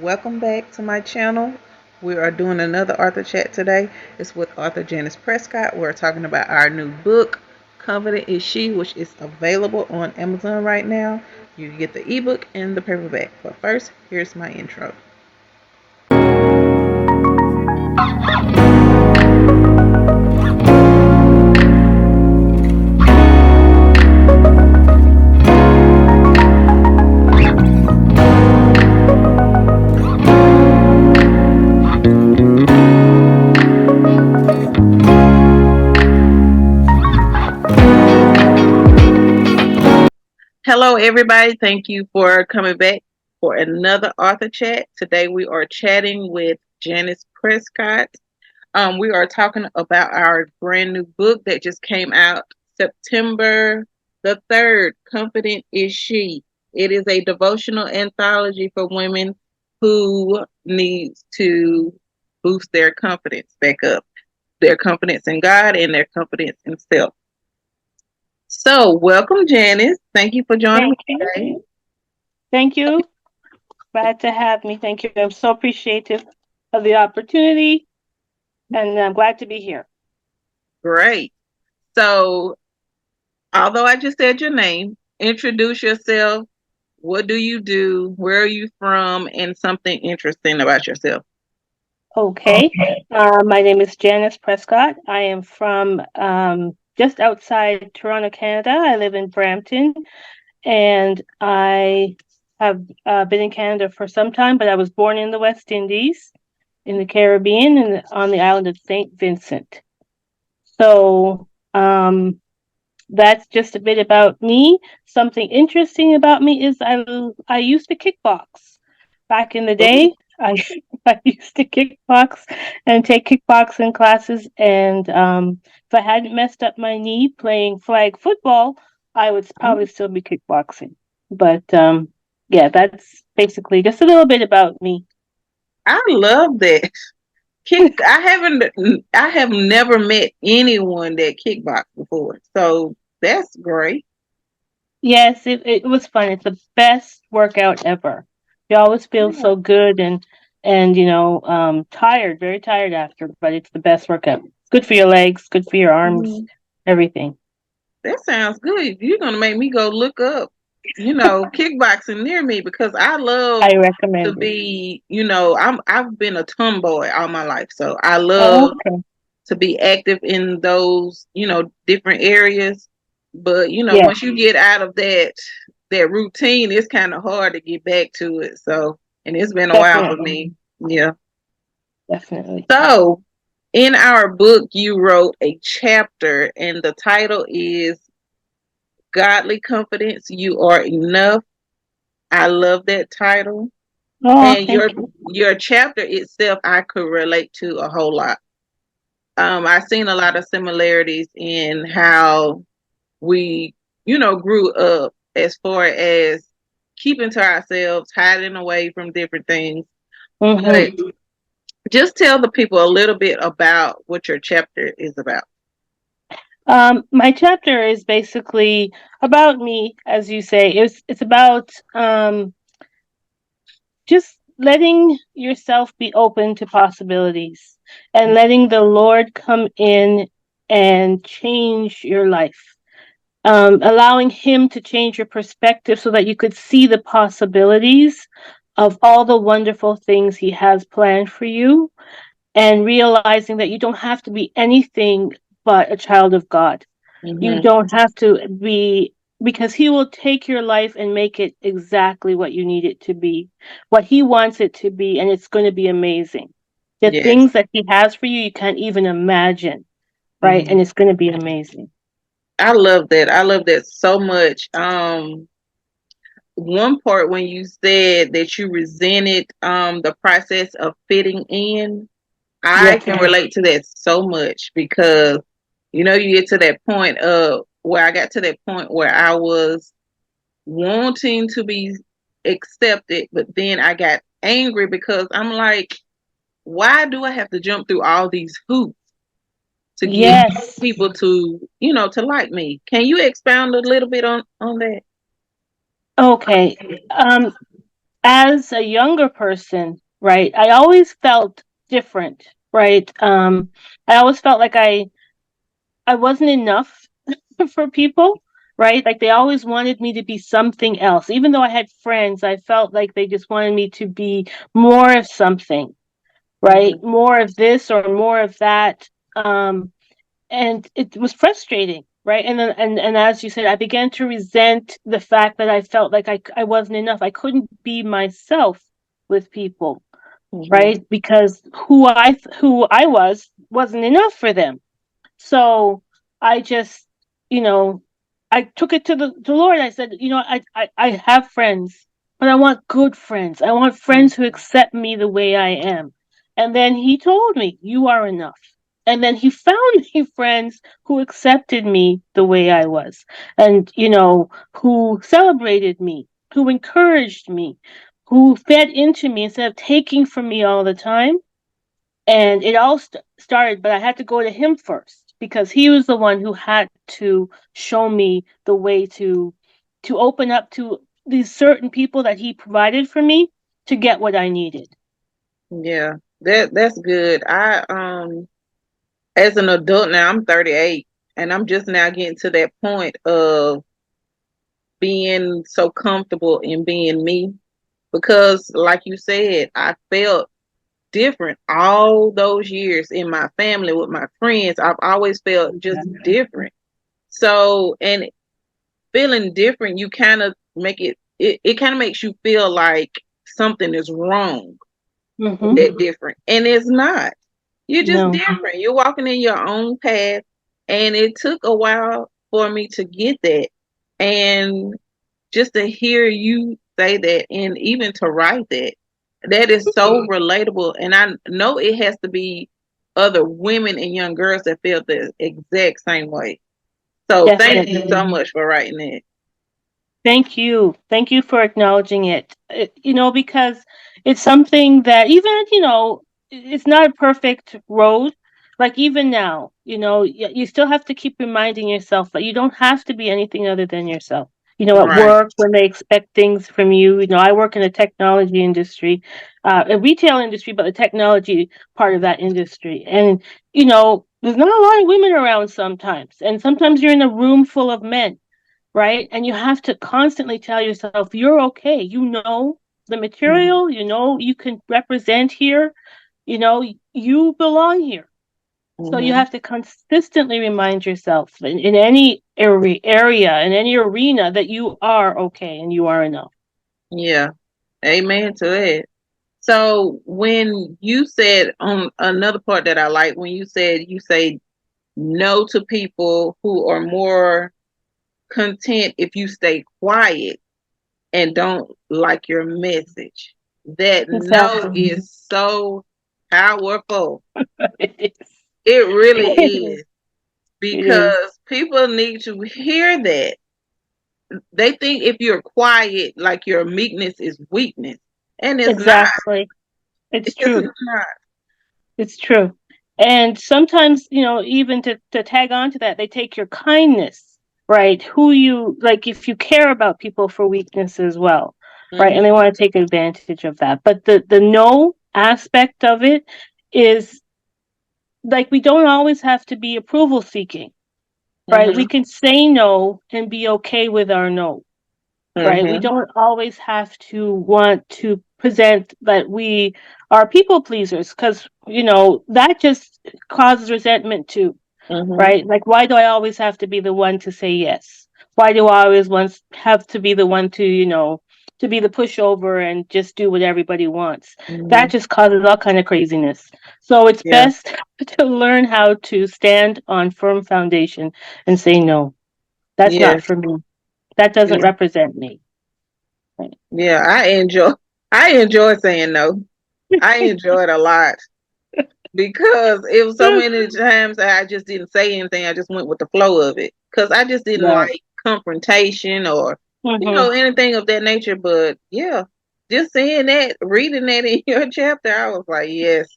Welcome back to my channel. We are doing another author chat today. It's with author Janice Prescott. We're talking about our new book, Confident Is She, which is available on Amazon right now. You can get the ebook and the paperback. But first, here's my intro. Hello, everybody. Thank you for coming back for another author chat. Today, we are chatting with Janice Prescott. We are talking about our brand new book that just came out September the 3rd. Confident Is She. It is a devotional anthology for women who needs to boost their confidence back up, their confidence in God and their confidence in self. So, welcome, Janice. Thank you for joining Thank me you. today. Thank you. Glad to have me. Thank you. I'm so appreciative of the opportunity, and I'm glad to be here. Great. So, although I just said your name, introduce yourself. What do you do? Where are you from? And something interesting about yourself. Okay. My name is Janice Prescott. I am from just outside Toronto, Canada. I live in Brampton, and I have been in Canada for some time, but I was born in the West Indies, in the Caribbean, and on the island of St. Vincent. So, that's just a bit about me. Something interesting about me is I used to kickbox back in the Ooh. day. I I used to kickbox and take kickboxing classes, and if I hadn't messed up my knee playing flag football, I would probably still be kickboxing. But yeah, that's basically just a little bit about me. I love that. I have never met anyone that kickboxed before. So that's great. Yes, it was fun. It's the best workout ever. You always feel Yeah. so good and tired, very tired after, but it's the best workout. It's good for your legs, good for your arms, Mhm. everything. That sounds good. You're gonna make me go look up, kickboxing near me because I love I to recommend it. be, I've been a tomboy all my life. So I Oh, love okay. to be active in those, different areas. But Yes, once you get out of that routine, it's kind of hard to get back to it. So, and it's been a while for definitely. me. Yeah. Definitely. So, in our book, you wrote a chapter, and the title is Godly Confidence. You Are Enough. I love that title. Oh, And your thank you. your chapter itself, I could relate to a whole lot. I've seen a lot of similarities in how we, grew up as far as keeping to ourselves, hiding away from different things. But Mm-hmm. just tell the people a little bit about what your chapter is about. My chapter is basically about me, as you say. It's about just letting yourself be open to possibilities and letting the Lord come in and change your life. Allowing Him to change your perspective so that you could see the possibilities of all the wonderful things He has planned for you, and realizing that you don't have to be anything but a child of God. You Mm-hmm. don't have to be, because He will take your life and make it exactly what you need it to be, what He wants it to be, and it's going to be amazing. The Yes. things that He has for you, you can't even imagine, right? Mm-hmm. And it's going to be amazing. I love that. I love that so much. One part when you said that you resented the process of fitting in, I Yes. can relate to that so much because you get to that point of where I got to that point where I was wanting to be accepted, but then I got angry because I'm like, why do I have to jump through all these hoops to get Yes. people to like me? Can you expound a little bit on that? Okay. Um, as a younger person, right, I always felt different, right? I always felt like I wasn't enough for people, right? Like they always wanted me to be something else. Even though I had friends, I felt like they just wanted me to be more of something, right? Mhm. More of this or more of that. And it was frustrating, right? And then, and as you said, I began to resent the fact that I felt like I wasn't enough. I couldn't be myself with people, Mhm. right? Because who I was wasn't enough for them. So I just, you know, I took it to the Lord. I said, I have friends, but I want good friends. I want friends who Mhm. accept me the way I am. And then he told me, you are enough. And then he found me friends who accepted me the way I was and, who celebrated me, who encouraged me, who fed into me instead of taking from me all the time. And it all started, but I had to go to him first because he was the one who had to show me the way to open up to these certain people that he provided for me to get what I needed. Yeah, that's good. As an adult now, I'm 38, and I'm just now getting to that point of being so comfortable in being me because, like you said, I felt different all those years in my family with my friends. I've always felt just different. So, and feeling different, you kind of it kind of makes you feel like something is wrong with Mm-hmm. that different. And it's not. You're just No. different. You're walking in your own path. And it took a while for me to get that. And just to hear you say that and even to write that, that is so relatable. And I know it has to be other women and young girls that feel the exact same way. So thank you Definitely. so much for writing that. Thank you. Thank you for acknowledging it. Because it's something that even, it's not a perfect road. Like even now, you still have to keep reminding yourself that you don't have to be anything other than yourself. At Right. work, when they expect things from you, I work in a technology industry, a retail industry, but the technology part of that industry. And, there's not a lot of women around sometimes. And sometimes you're in a room full of men, right? And you have to constantly tell yourself, you're okay. The Mhm. material, you can represent here, you belong here. So you Mhm. have to consistently remind yourself in any area, in any arena, that you are okay and you are enough. Yeah. Amen to that. So when you said on another part that I like, when you say no to people who are more content if you stay quiet and don't like your message. That no Exactly. is so powerful. It is. It really It is. is It is. because people need to hear that. They think if you're quiet, like your meekness is weakness, and it's not. Exactly. It's It's true. not. It's true. And sometimes, even to tag on to that, they take your kindness, right? Who you like, if you care about people for weakness as well, right? And they Mhm. want to take advantage of that. But the no aspect of it is like we don't always have to be approval seeking, right? We Mhm. can say no and be okay with our no, right? We Mhm. don't always have to want to present that we are people pleasers because, that just causes resentment too, Mhm. right? Like, why do I always have to be the one to say yes? Why do I always want have to be the one to, to be the pushover and just do what everybody wants? That Mhm. just causes all kind of craziness. So it's Yeah. best to learn how to stand on firm foundation and say no. That's not Yes. for me. That doesn't Yeah. represent me. Right. Yeah. I enjoy saying no. I enjoy it a lot because it was so many times that I just didn't say anything. I just went with the flow of it because I just didn't Right. like confrontation or Mm-hmm. anything of that nature. But yeah, just saying that, reading that in your chapter, I was like, yes,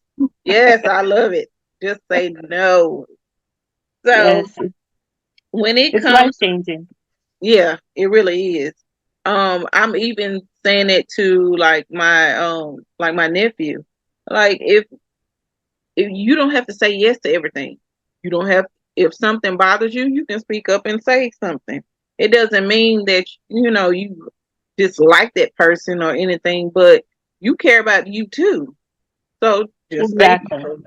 yes, I love it. Just say no. So Yes. when it It's life comes, changing. yeah, it really is. I'm even saying it to like my nephew. Like if you don't have to say yes to everything. You don't have if something bothers you, you can speak up and say something. It doesn't mean that you dislike that person or anything, but you care about you too. So just say Exactly. so.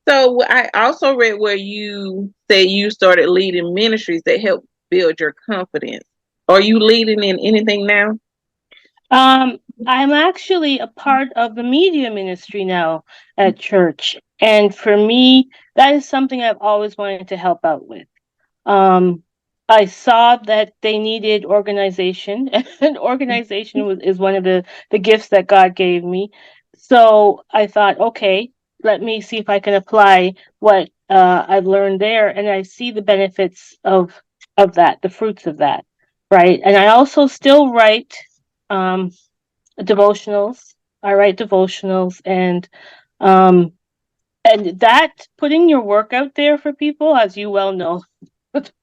So I also read where you say you started leading ministries that help build your confidence. Are you leading in anything now? Um, I'm actually a part of the media ministry now at church. And for me, that is something I've always wanted to help out with. Um, I saw that they needed organization, and organization is one of the gifts that God gave me. So I thought, okay, let me see if I can apply what I've learned there, and I see the benefits of that, the fruits of that, right? And I also still write um, devotionals. I write devotionals, um, and that putting your work out there for people, as you well know,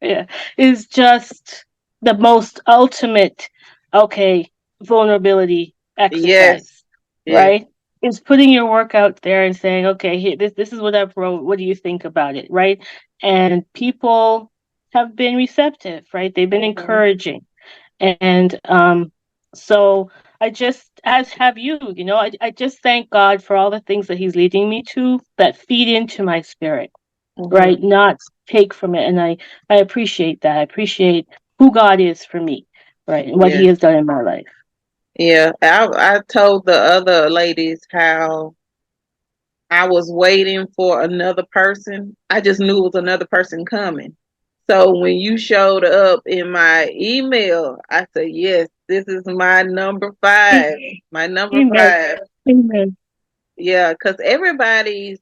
yeah, is just the most ultimate, okay, vulnerability Yes, exercise, yes, right? Is putting your work out there and saying, okay, here, this is what I've wrote. What do you think about it, right? And people have been receptive, right? They've been mhm, encouraging, and so I just, as have you, I just thank God for all the things that He's leading me to that feed into my spirit, right? mhm, Not take from it. And I appreciate that. I appreciate who God is for me, right? And what yeah, He has done in my life. yeah. I told the other ladies how I was waiting for another person. I just knew it was another person coming. So when you showed up in my email, I said, yes, this is my number five. My number Amen. five. Amen. Yeah, because everybody's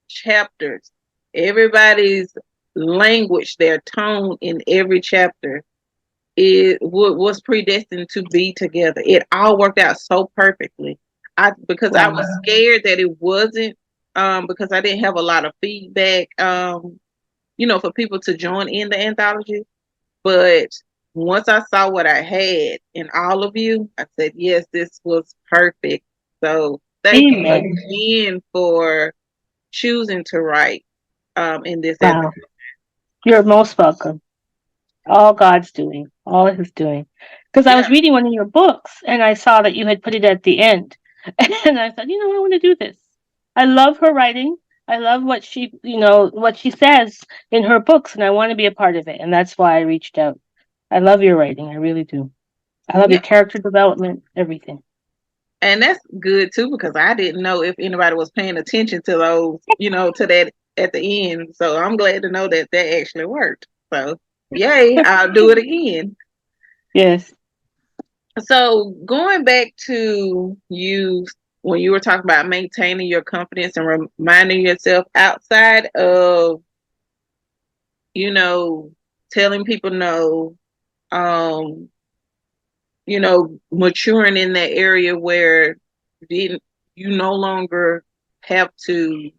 chapters, everybody's language, their tone in every chapter was predestined to be together. It all worked out so perfectly. Because I was Wow. scared that it wasn't because I didn't have a lot of feedback for people to join in the anthology. But once I saw what I had in all of you, I said, yes, this was perfect. So thank you Amen. again for choosing to write in this Wow. anthology. You're most welcome. All God's doing, all His doing. Because I Yeah. was reading one of your books and I saw that you had put it at the end. And I thought, I want to do this. I love her writing. I love what she says in her books, and I want to be a part of it. And that's why I reached out. I love your writing. I really do. I love Yeah. your character development, everything. And that's good too because I didn't know if anybody was paying attention to those, to that at the end. So I'm glad to know that that actually worked. So, yay, I'll do it again. Yes. So, going back to you when you were talking about maintaining your confidence and reminding yourself outside of, you know, telling people no, um, maturing in that area where you no longer have to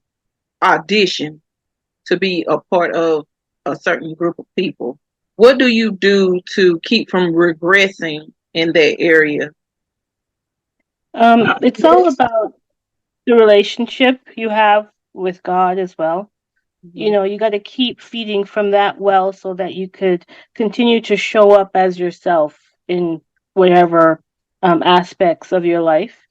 audition to be a part of a certain group of people. What do you do to keep from regressing in that area? It's all about the relationship you have with God as well. Mhm. You got to keep feeding from that well so that you could continue to show up as yourself in whatever aspects of your life.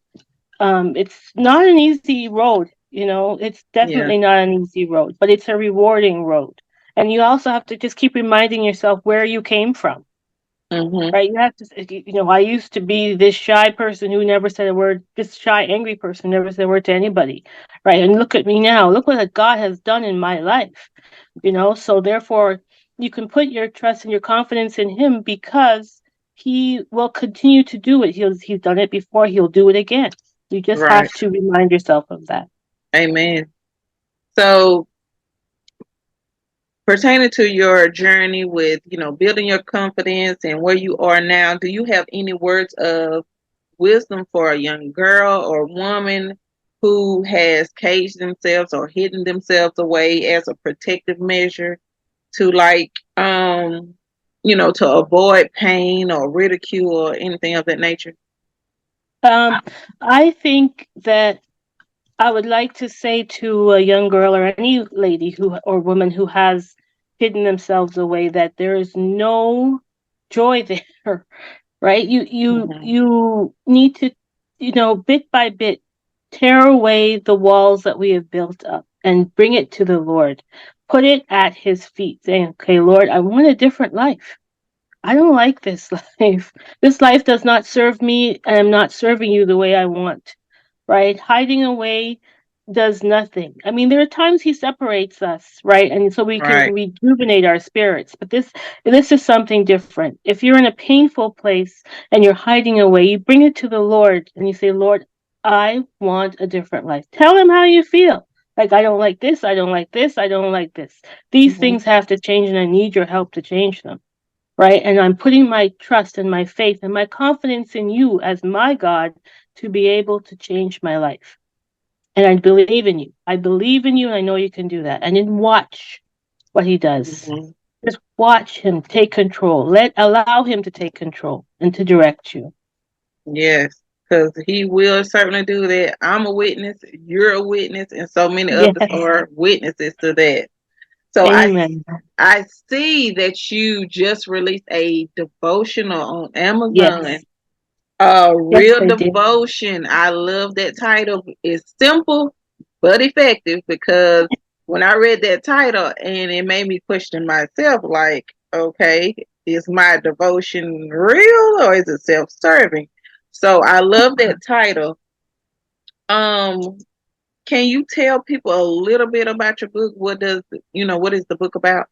It's not an easy road, it's Yeah. definitely not an easy road, but it's a rewarding road. And you also have to just keep reminding yourself where you came from, Hmm. right? You have to, I used to be this shy person who never said a word, this shy, angry person who never said a word to anybody, right? And look at me now. Look what God has done in my life, So therefore, you can put your trust and your confidence in Him because He will continue to do it. He's done it before. He'll do it again. You just Right. have to remind yourself of that. Amen. So, pertaining to your journey with, building your confidence and where you are now, do you have any words of wisdom for a young girl or woman who has caged themselves or hidden themselves away as a protective measure to to avoid pain or ridicule or anything of that nature? Um, I think that I would like to say to a young girl or any lady who or woman who has hidden themselves away that there is no joy there, right? Hmm. You need to, bit by bit, tear away the walls that we have built up and bring it to the Lord. Put it at his feet, saying, "Okay, Lord, I want a different life. I don't like this life. This life does not serve me, and I'm not serving you the way I want." Right? Hiding away does nothing. I mean, there are times he separates us, right? And so we can Right. rejuvenate our spirits. But this is something different. If you're in a painful place and you're hiding away, you bring it to the Lord and you say, "Lord, I want a different life." Tell him how you feel. Like, "I don't like this, I don't like this, I don't like this. These Hmm. things have to change and I need your help to change them." Right? And I'm putting my trust and my faith and my confidence in you as my God to be able to change my life. And I believe in you. I believe in you, and I know you can do that. And then watch what he does. Hmm. Just watch him take control. Allow him to take control and to direct you. Yes, because he will certainly do that. I'm a witness, you're a witness, and so many others Yes. are witnesses to that. So Amen. I see that you just released a devotional on Amazon. Yes. Yes, Real I did. devotion. I love that title. It's simple but effective because when I read that title and it made me question myself, like, okay, is my devotion real or is it self-serving? So I love that title. Um, can you tell people a little bit about your book? What is the book about?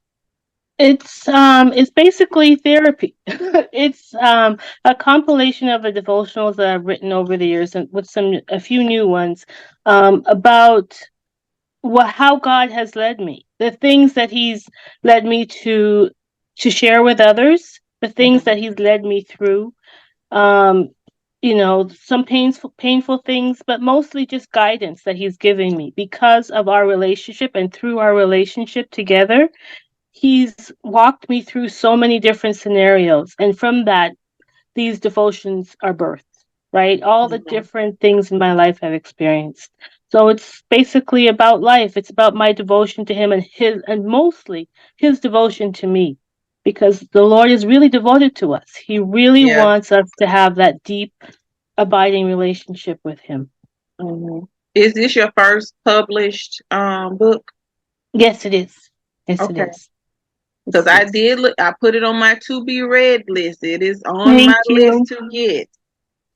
It's basically therapy. It's a compilation of the devotionals that I've written over the years and with a few new ones about how God has led me, the things that He's led me to share with others, the things Mhm. that He's led me through. Um, some painful things, but mostly just guidance that He's giving me because of our relationship and through our relationship together. He's walked me through so many different scenarios, and from that, these devotions are birthed, right? All the Mhm. different things in my life I've experienced. So it's basically about life. It's about my devotion to him and mostly his devotion to me. Because the Lord is really devoted to us. He really Yeah. wants us to have that deep, abiding relationship with him. Mhm. Is this your first published book? Yes, it is. Yes, it Okay. is. Because Yes, it I is. did look, I put it on my to be read list. It is on my Thank list you. to get.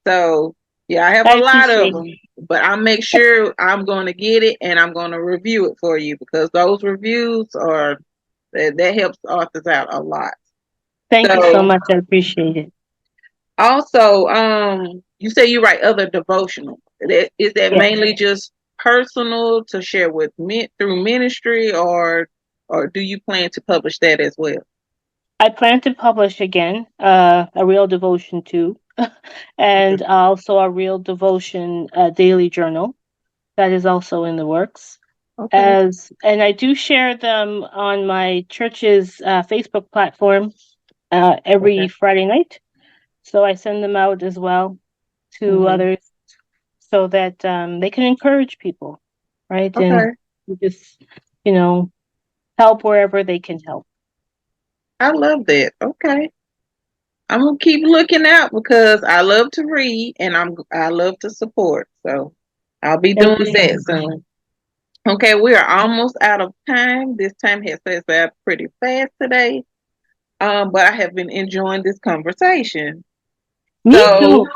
So yeah, I have a I lot of appreciate them, it. but I make sure I'm going to get it and I'm going to review it for you because those reviews are that helps authors out a lot. Thank you so So much. I appreciate it. also, you say you write other devotional. Is that Yes. mainly just personal to share with me through ministry, or do you plan to publish that as well? I plan to publish again a real devotion too, Okay. and also a real devotion daily journal that is also in the works. Okay. And I do share them on my church's Facebook platform every Okay. Friday night. So I send them out as well to Hmm. others so that they can encourage people, right? And Okay. just you know help wherever they can help. I love that. Okay. I'm gonna keep looking out because I love to read and I love to support. So I'll be Thank doing you so that much. soon. Okay, we are almost out of time. This time has passed by pretty fast today. But I have been enjoying this conversation. Me So too.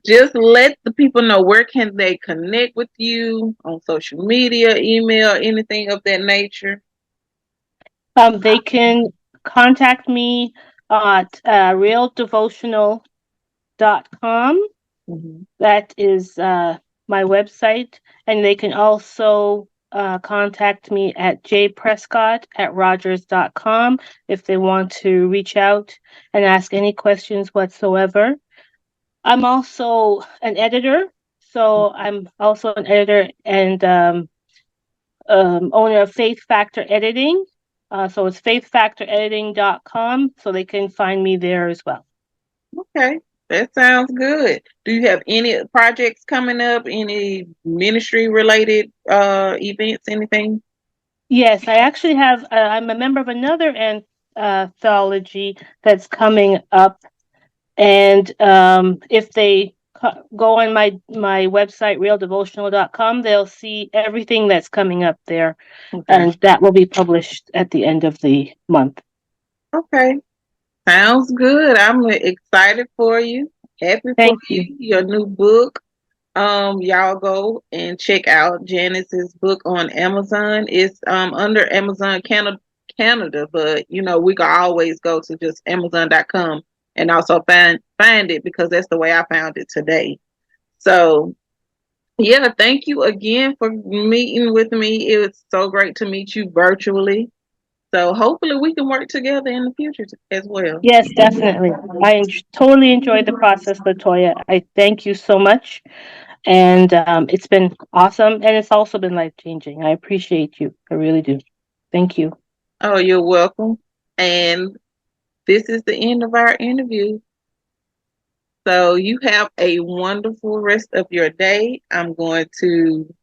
just let the people know where can they connect with you on social media, email, anything of that nature. They can contact me at realdevotional.com. Hmm. That is my website. And they can also contact me at jprescott@rogers.com if they want to reach out and ask any questions whatsoever. I'm also an editor. So I'm also an editor and owner of Faith Factor Editing. So it's faithfactorediting.com, so they can find me there as well. Okay, that sounds good. Do you have any projects coming up? Any ministry related events? Anything? Yes, I actually have. I'm a member of another anthology that's coming up, and if they go on my website realdevotional.com, they'll see everything that's coming up there, Okay. and that will be published at the end of the month. Okay. Sounds good. I'm excited for you. Happy for Thank you. you. Your new book. Y'all go and check out Janice's book on Amazon. It's under Amazon Canada, but we can always go to just Amazon.com and also find it because that's the way I found it today. So yeah, thank you again for meeting with me. It was so great to meet you virtually. So hopefully we can work together in the future as well. Yes, definitely. Totally enjoyed the process, Latoya. I thank you so much. And it's been awesome. And it's also been life changing. I appreciate you. I really do. Thank you. Oh, you're welcome. And this is the end of our interview. So you have a wonderful rest of your day. I'm going to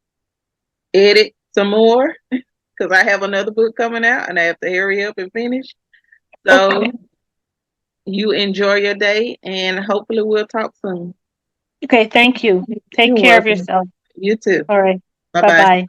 edit some more because I have another book coming out and I have to hurry up and finish. So Okay. you enjoy your day and hopefully we'll talk soon. Okay. Thank you. Take You're care of welcome. yourself. You too. All right. Bye Bye bye. bye.